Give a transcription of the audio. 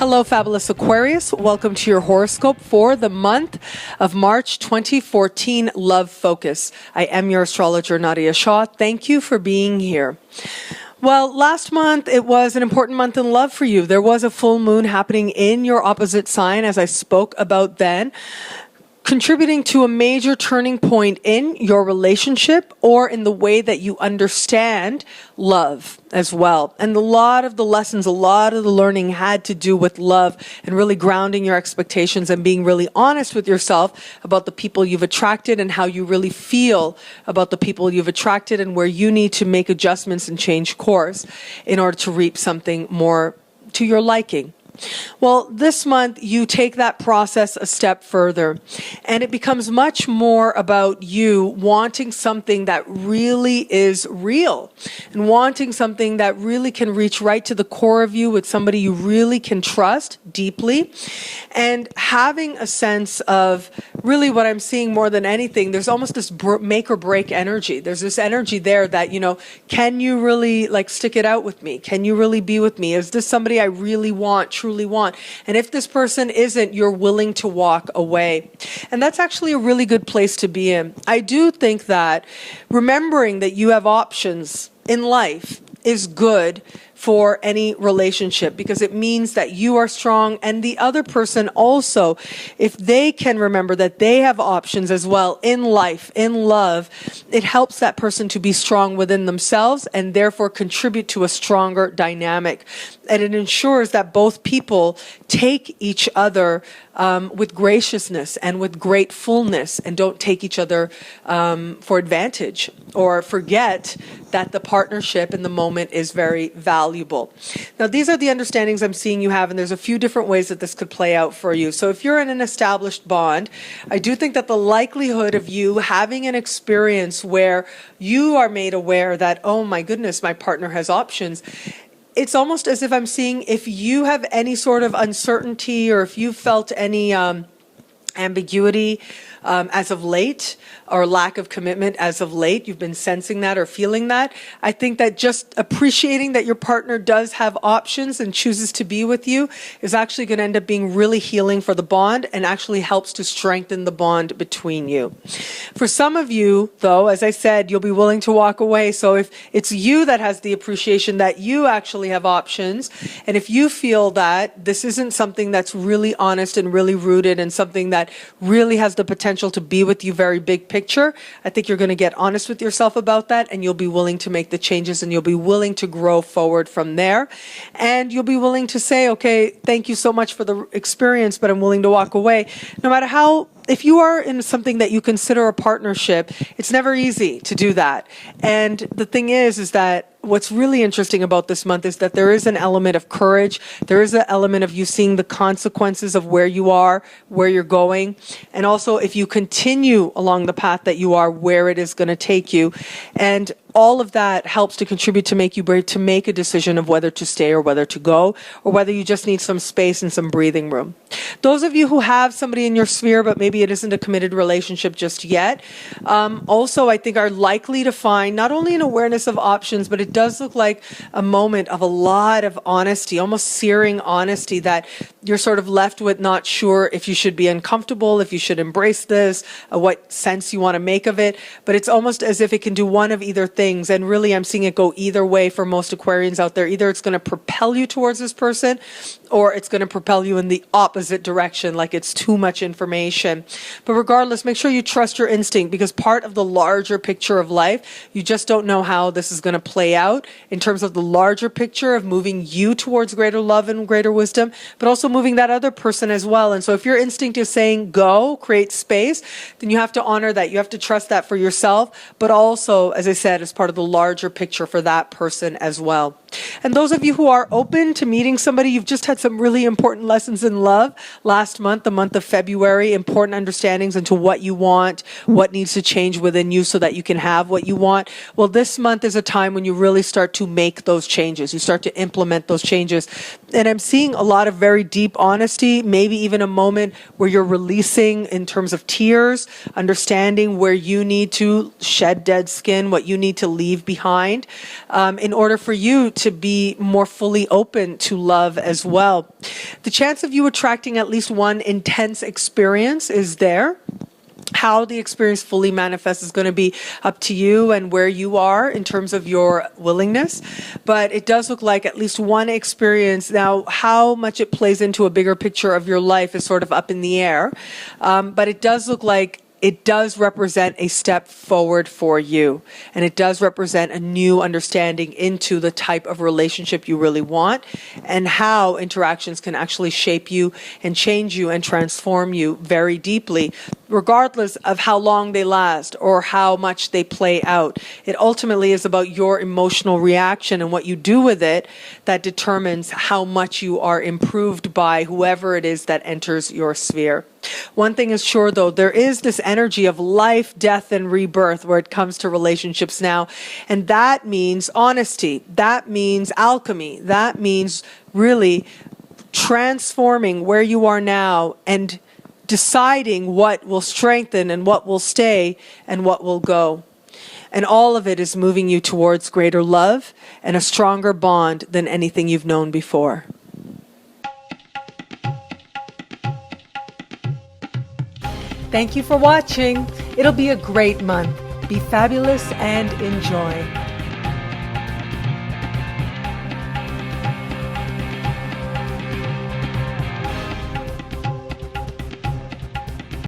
Hello, fabulous Aquarius. Welcome to your horoscope for the month of March 2014, Love Focus. I am your astrologer, Nadiya Shah. Thank you for being here. Well, last month, it was an important month in love for you. There was a full moon happening in your opposite sign, as I spoke about then, contributing to a major turning point in your relationship or in the way that you understand love as well. And a lot of the lessons, a lot of the learning had to do with love and really grounding your expectations and being really honest with yourself about the people you've attracted and how you really feel about the people you've attracted and where you need to make adjustments and change course in order to reap something more to your liking. Well, this month you take that process a step further and it becomes much more about you wanting something that really is real and wanting something that really can reach right to the core of you with somebody you really can trust deeply, and having a sense of really what I'm seeing more than anything, there's almost this make or break energy. There's this energy there that, can you really stick it out with me? Can you really be with me? Is this somebody I really want, truly want? And if this person isn't, you're willing to walk away. And that's actually a really good place to be in. I do think that remembering that you have options in life is good for any relationship, because it means that you are strong and the other person also, if they can remember that they have options as well in life, in love, it helps that person to be strong within themselves and therefore contribute to a stronger dynamic. And it ensures that both people take each other with graciousness and with gratefulness and don't take each other for advantage or forget that the partnership in the moment is very valuable. Now, these are the understandings I'm seeing you have, and there's a few different ways that this could play out for you. So if you're in an established bond, I do think that the likelihood of you having an experience where you are made aware that, oh my goodness, my partner has options, it's almost as if I'm seeing if you have any sort of uncertainty or if you felt any ambiguity as of late, or lack of commitment as of late, you've been sensing that or feeling that, I think that just appreciating that your partner does have options and chooses to be with you is actually going to end up being really healing for the bond and actually helps to strengthen the bond between you. For some of you, though, as I said, you'll be willing to walk away. So if it's you that has the appreciation that you actually have options, and if you feel that this isn't something that's really honest and really rooted and something that really has the potential to be with you very big picture, I think you're going to get honest with yourself about that, and you'll be willing to make the changes, and you'll be willing to grow forward from there. And you'll be willing to say, okay, thank you so much for the experience, but I'm willing to walk away. No matter how, if you are in something that you consider a partnership, it's never easy to do that. And the thing is that what's really interesting about this month is that there is an element of courage. There is an element of you seeing the consequences of where you are, where you're going. And also if you continue along the path that you are, where it is going to take you. And all of that helps to contribute to make you brave to make a decision of whether to stay or whether to go, or whether you just need some space and some breathing room. Those of you who have somebody in your sphere, but maybe it isn't a committed relationship just yet, also I think are likely to find not only an awareness of options, but it does look like a moment of a lot of honesty, almost searing honesty, that you're sort of left with not sure if you should be uncomfortable, if you should embrace this, what sense you want to make of it. But it's almost as if it can do one of either things. And really, I'm seeing it go either way for most Aquarians out there. Either it's going to propel you towards this person, or it's going to propel you in the opposite direction, like it's too much information. But regardless, make sure you trust your instinct, because part of the larger picture of life, you just don't know how this is going to play out in terms of the larger picture of moving you towards greater love and greater wisdom, but also moving that other person as well. And so if your instinct is saying go, create space, then you have to honor that. You have to trust that for yourself, but also, as I said, as part of the larger picture for that person as well. And those of you who are open to meeting somebody, you've just had some really important lessons in love last month, the month of February, important understandings into what you want, what needs to change within you so that you can have what you want. Well, this month is a time when you really start to make those changes. You start to implement those changes. And I'm seeing a lot of very deep honesty, maybe even a moment where you're releasing in terms of tears, understanding where you need to shed dead skin, what you need to leave behind, in order for you to be more fully open to love as well. The chance of you attracting at least one intense experience is there. How the experience fully manifests is going to be up to you and where you are in terms of your willingness. But it does look like at least one experience. Now, how much it plays into a bigger picture of your life is sort of up in the air. But it does look like it does represent a step forward for you. And it does represent a new understanding into the type of relationship you really want and how interactions can actually shape you and change you and transform you very deeply, regardless of how long they last or how much they play out. It ultimately is about your emotional reaction and what you do with it that determines how much you are improved by whoever it is that enters your sphere. One thing is sure, though, there is this energy of life, death, and rebirth where it comes to relationships now. And that means honesty. That means alchemy. That means really transforming where you are now and deciding what will strengthen and what will stay and what will go. And all of it is moving you towards greater love and a stronger bond than anything you've known before. Thank you for watching. It'll be a great month. Be fabulous and enjoy.